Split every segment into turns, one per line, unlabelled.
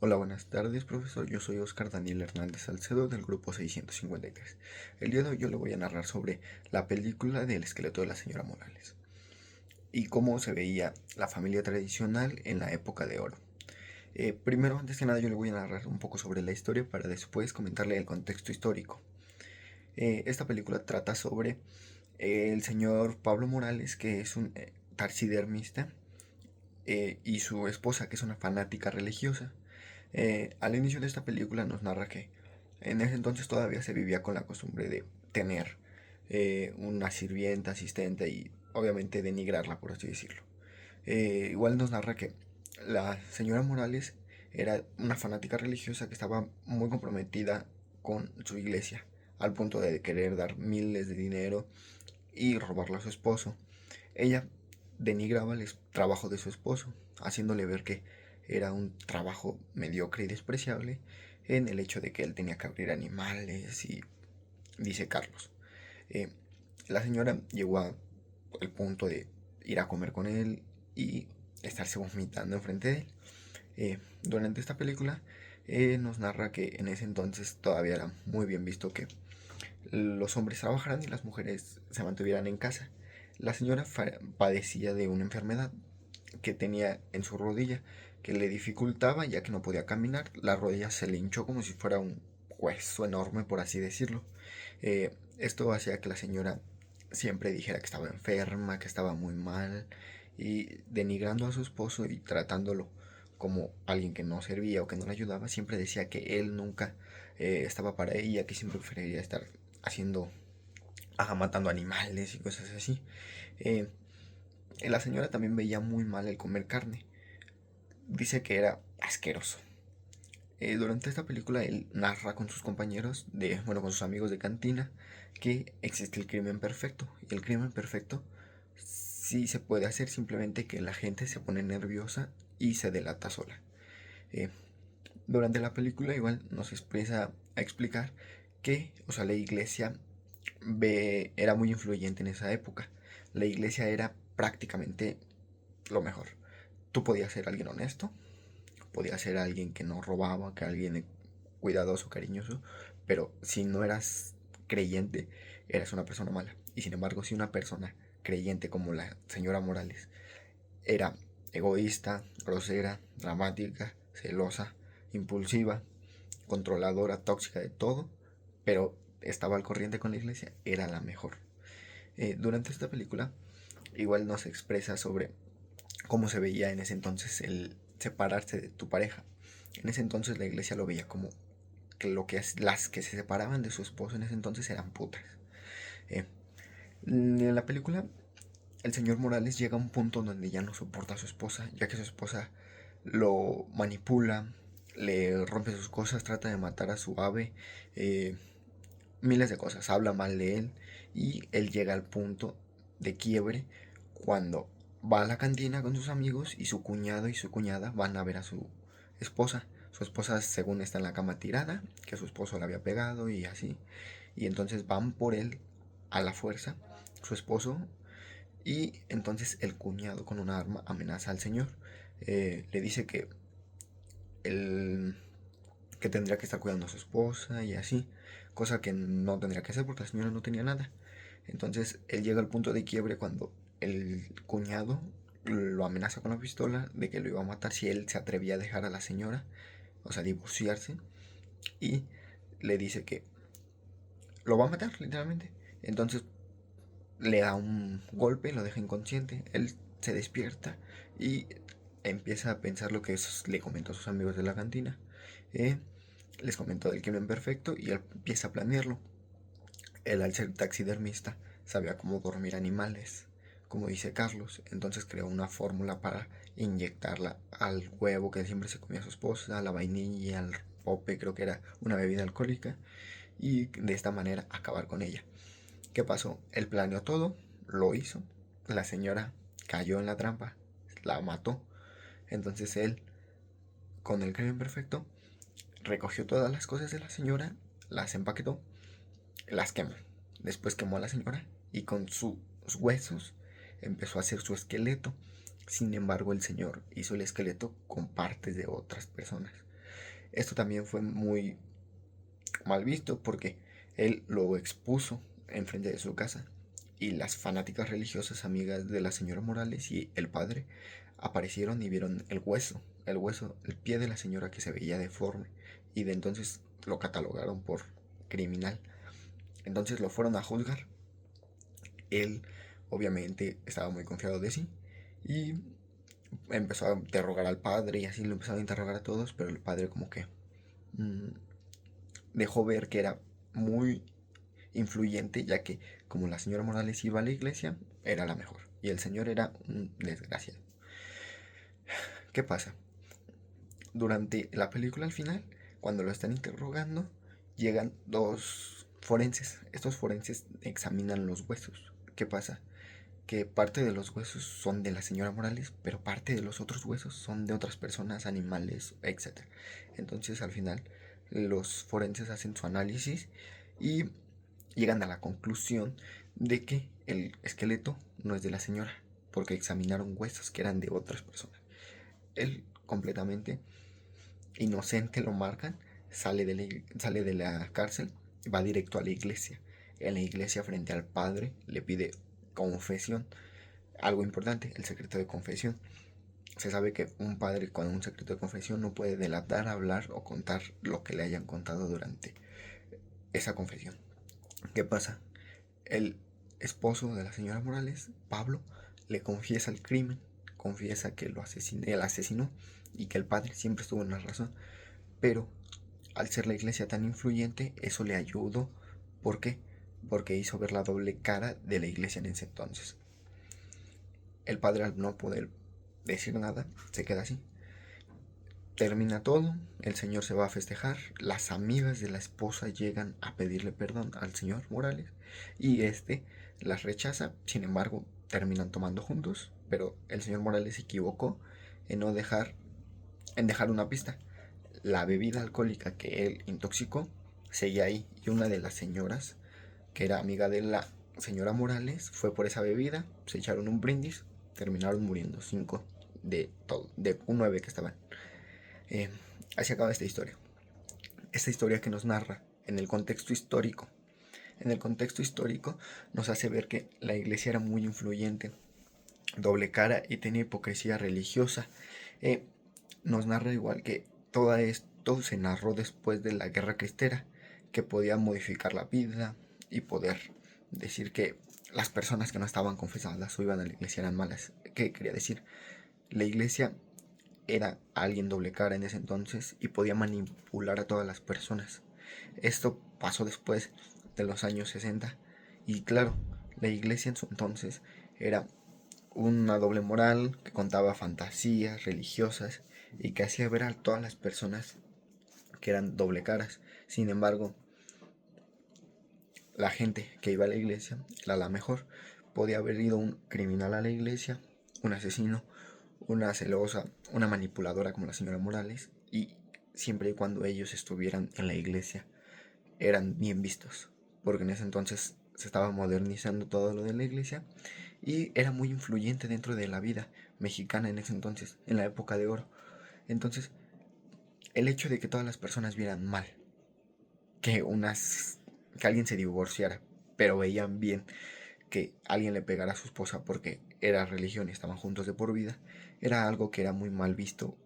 Hola, buenas tardes, profesor. Yo soy Oscar Daniel Hernández Salcedo del grupo 653. El día de hoy yo le voy a narrar sobre la película del esqueleto de la señora Morales y cómo se veía la familia tradicional en la época de oro. Primero, antes que nada, yo le voy a narrar un poco sobre la historia para después comentarle el contexto histórico. Esta película trata sobre el señor Pablo Morales, que es un taxidermista, y su esposa, que es una fanática religiosa. Al inicio de esta película nos narra que en ese entonces todavía se vivía con la costumbre de tener una sirvienta, asistente y obviamente denigrarla, por así decirlo. Igual nos narra que la señora Morales era una fanática religiosa que estaba muy comprometida con su iglesia, al punto de querer dar miles de dinero y robarle a su esposo. Ella denigraba el trabajo de su esposo, haciéndole ver que era un trabajo mediocre y despreciable en el hecho de que él tenía que abrir animales y dice Carlos. Eh, la señora llegó al punto de ir a comer con él y estarse vomitando enfrente de él. Durante esta película nos narra que en ese entonces todavía era muy bien visto que los hombres trabajaran y las mujeres se mantuvieran en casa. La señora padecía de una enfermedad que tenía en su rodilla que le dificultaba ya que no podía caminar. La rodilla se le hinchó como si fuera un hueso enorme, por así decirlo. Esto hacía que la señora siempre dijera que estaba enferma, que estaba muy mal y denigrando a su esposo y tratándolo como alguien que no servía o que no le ayudaba, siempre decía que él nunca estaba para ella, que siempre preferiría estar haciendo, matando animales y cosas así. Eh, la señora también veía muy mal el comer carne. Dice que era asqueroso. Durante esta película él narra con sus compañeros, con sus amigos de cantina, que existe el crimen perfecto. Y el crimen perfecto sí se puede hacer, simplemente que la gente se pone nerviosa y se delata sola. Eh, Durante la película igual nos expresa a explicar que, o sea, la iglesia era muy influyente en esa época. La iglesia era prácticamente lo mejor. Tú podías ser alguien honesto, podías ser alguien que no robaba, que alguien cuidadoso, cariñoso, pero si no eras creyente, eras una persona mala. Y sin embargo, si una persona creyente como la señora Morales era egoísta, grosera, dramática, celosa, impulsiva, controladora, tóxica de todo, pero estaba al corriente con la iglesia, era la mejor. Durante esta película, igual nos expresa sobre cómo se veía en ese entonces el separarse de tu pareja. En ese entonces la iglesia lo veía como que las que se separaban de su esposo en ese entonces eran putas. Eh, en la película, el señor Morales llega a un punto donde ya no soporta a su esposa, ya que su esposa lo manipula, le rompe sus cosas, trata de matar a su ave, eh, miles de cosas, habla mal de él y él llega al punto de quiebre cuando va a la cantina con sus amigos y su cuñado y su cuñada van a ver a su esposa. Su esposa según está en la cama tirada, que su esposo la había pegado y así. Y entonces van por él a la fuerza, su esposo, y entonces el cuñado con una arma amenaza al señor. Le dice él, que tendría que estar cuidando a su esposa y así, cosa que no tendría que hacer porque la señora no tenía nada. Entonces él llega al punto de quiebre cuando el cuñado lo amenaza con la pistola de que lo iba a matar si él se atrevía a dejar a la señora, o sea, divorciarse, y le dice que lo va a matar literalmente. Entonces le da un golpe, lo deja inconsciente, él se despierta y empieza a pensar lo que le comentó a sus amigos de la cantina. Eh, Les comentó del crimen perfecto y él empieza a planearlo. Él, al ser taxidermista, sabía cómo dormir animales, como dice Carlos. Entonces creó una fórmula para inyectarla al huevo que siempre se comía su esposa, a la vainilla, al pope, creo que era una bebida alcohólica, y de esta manera acabar con ella. ¿Qué pasó? Él planeó todo, lo hizo. La señora cayó en la trampa, la mató. Entonces él, con el crimen perfecto, recogió todas las cosas de la señora, las empaquetó, las quemó. Después quemó a la señora y con sus huesos empezó a hacer su esqueleto. Sin embargo, el señor hizo el esqueleto con partes de otras personas. Esto también fue muy mal visto porque él lo expuso enfrente de su casa y las fanáticas religiosas amigas de la señora Morales y el padre aparecieron y vieron el pie de la señora que se veía deforme y de entonces lo catalogaron por criminal. Entonces lo fueron a juzgar. Él obviamente estaba muy confiado de sí y empezó a interrogar al padre y así lo empezaron a interrogar a todos, pero el padre como que mmm, dejó ver que era muy influyente, ya que como la señora Morales iba a la iglesia, era la mejor y el señor era un desgraciado. ¿Qué pasa? Durante la película al final, cuando lo están interrogando, llegan dos forenses. Estos forenses examinan los huesos. ¿Qué pasa? Que parte de los huesos son de la señora Morales, pero parte de los otros huesos son de otras personas, animales, etc. Entonces al final los forenses hacen su análisis y llegan a la conclusión de que el esqueleto no es de la señora, porque examinaron huesos que eran de otras personas. Él completamente inocente lo marcan, sale de la cárcel, va directo a la iglesia. En la iglesia frente al padre le pide confesión. Algo importante, el secreto de confesión. Se sabe que un padre con un secreto de confesión no puede delatar, hablar o contar lo que le hayan contado durante esa confesión. ¿Qué pasa? El esposo de la señora Morales, Pablo, le confiesa el crimen, confiesa que él asesinó y que el padre siempre estuvo en la razón. Pero al ser la iglesia tan influyente, eso le ayudó. ¿Por qué? Porque hizo ver la doble cara de la iglesia en ese entonces. El padre, al no poder decir nada, se queda así. Termina todo, el señor se va a festejar, las amigas de la esposa llegan a pedirle perdón al señor Morales y este las rechaza. Sin embargo, terminan tomando juntos, pero el señor Morales se equivocó en no dejar en dejar una pista. La bebida alcohólica que él intoxicó seguía ahí y una de las señoras, que era amiga de la señora Morales, fue por esa bebida, se echaron un brindis, terminaron muriendo 5 de un 9 que estaban. Eh, Así acaba esta historia. Esta historia que nos narra en el contexto histórico. En el contexto histórico nos hace ver que la iglesia era muy influyente, doble cara y tenía hipocresía religiosa. Eh, Nos narra igual que todo esto se narró después de la Guerra Cristera, que podía modificar la vida y poder decir que las personas que no estaban confesadas o iban a la iglesia eran malas. ¿Qué quería decir? La iglesia era alguien doble cara en ese entonces y podía manipular a todas las personas. Esto pasó después de los años 60 y claro, la iglesia en su entonces era una doble moral que contaba fantasías religiosas y que hacía ver a todas las personas que eran doble caras. Sin embargo, la gente que iba a la iglesia era la mejor. Podía haber ido un criminal a la iglesia, un asesino, una celosa, una manipuladora como la señora Morales, y siempre y cuando ellos estuvieran en la iglesia eran bien vistos, porque en ese entonces se estaba modernizando todo lo de la iglesia y era muy influyente dentro de la vida mexicana en ese entonces, en la época de oro. Entonces, el hecho de que todas las personas vieran mal que que alguien se divorciara, pero veían bien que alguien le pegara a su esposa porque era religión y estaban juntos de por vida, era algo que era muy mal visto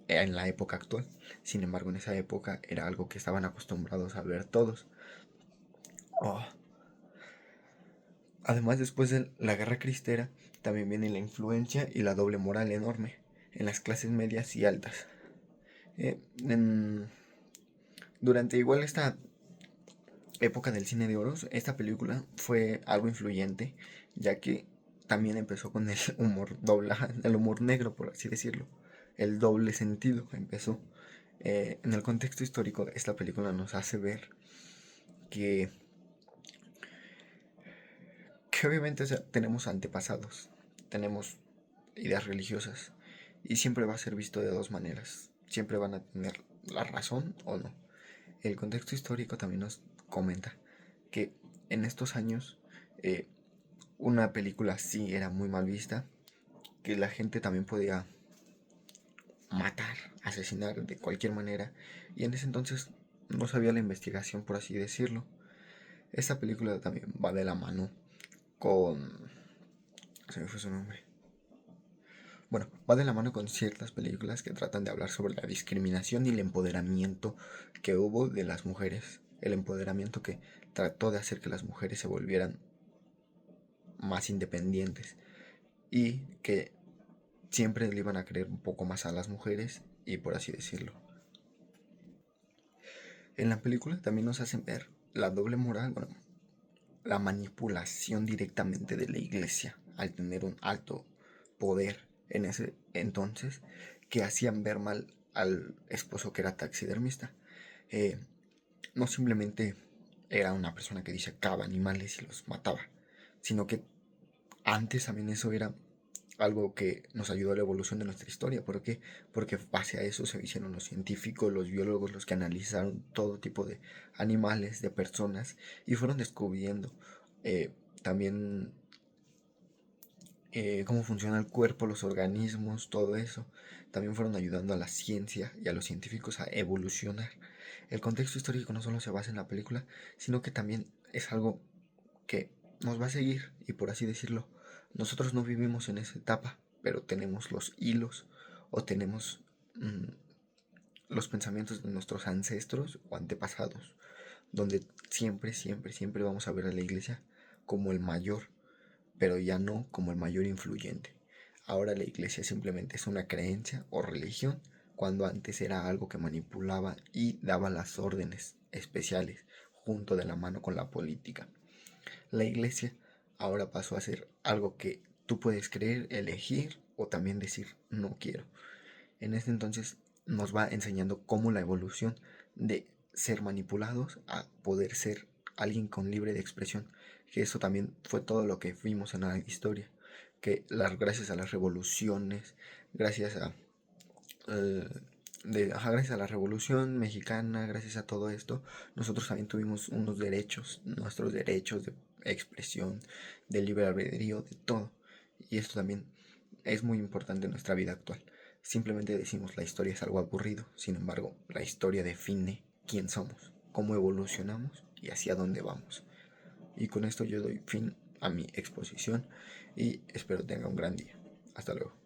en la época actual. Sin embargo, en esa época era algo que estaban acostumbrados a ver todos. Oh. Además, después de la guerra cristera, también viene la influencia y la doble moral enorme en las clases medias y altas. Eh, en, Durante igual esta época del cine de oros, esta película fue algo influyente, ya que también empezó con el humor el humor negro, por así decirlo. El doble sentido empezó. En el contexto histórico, esta película nos hace ver que, que obviamente, o sea, tenemos antepasados, tenemos ideas religiosas, y siempre va a ser visto de dos maneras. Siempre van a tener la razón o no. El contexto histórico también nos comenta que en estos años eh, una película sí era muy mal vista, que la gente también podía matar, asesinar de cualquier manera. Y en ese entonces no sabía la investigación, por así decirlo. Esta película también va de la mano con... Se me fue su nombre. Bueno, va de la mano con ciertas películas que tratan de hablar sobre la discriminación y el empoderamiento que hubo de las mujeres. El empoderamiento que trató de hacer que las mujeres se volvieran más independientes y que siempre le iban a creer un poco más a las mujeres y por así decirlo. En la película también nos hacen ver la doble moral, bueno, la manipulación directamente de la iglesia al tener un alto poder en ese entonces que hacían ver mal al esposo que era taxidermista. Eh, no simplemente era una persona que disecaba animales y los mataba, sino que antes también eso era algo que nos ayudó a la evolución de nuestra historia. ¿Por qué? Porque base a eso se hicieron los científicos, los biólogos, los que analizaron todo tipo de animales, de personas, y fueron descubriendo eh, también cómo funciona el cuerpo, los organismos, todo eso. También fueron ayudando a la ciencia y a los científicos a evolucionar. El contexto histórico no solo se basa en la película, sino que también es algo que nos va a seguir y por así decirlo, nosotros no vivimos en esa etapa, pero tenemos los hilos o tenemos los pensamientos de nuestros ancestros o antepasados, donde siempre, siempre, siempre vamos a ver a la iglesia como el mayor, pero ya no como el mayor influyente. Ahora la iglesia simplemente es una creencia o religión, cuando antes era algo que manipulaba y daba las órdenes especiales junto de la mano con la política. La iglesia ahora pasó a ser algo que tú puedes creer, elegir o también decir no quiero. En este entonces nos va enseñando cómo la evolución de ser manipulados a poder ser alguien con libre de expresión, que eso también fue todo lo que vimos en la historia, que gracias a las revoluciones, gracias a gracias a la Revolución Mexicana, gracias a todo esto, nosotros también tuvimos unos derechos, nuestros derechos de expresión, de libre albedrío, de todo. Y esto también es muy importante en nuestra vida actual. Simplemente decimos la historia es algo aburrido, sin embargo, la historia define quién somos, cómo evolucionamos y hacia dónde vamos. Y con esto yo doy fin a mi exposición y espero tenga un gran día. Hasta luego.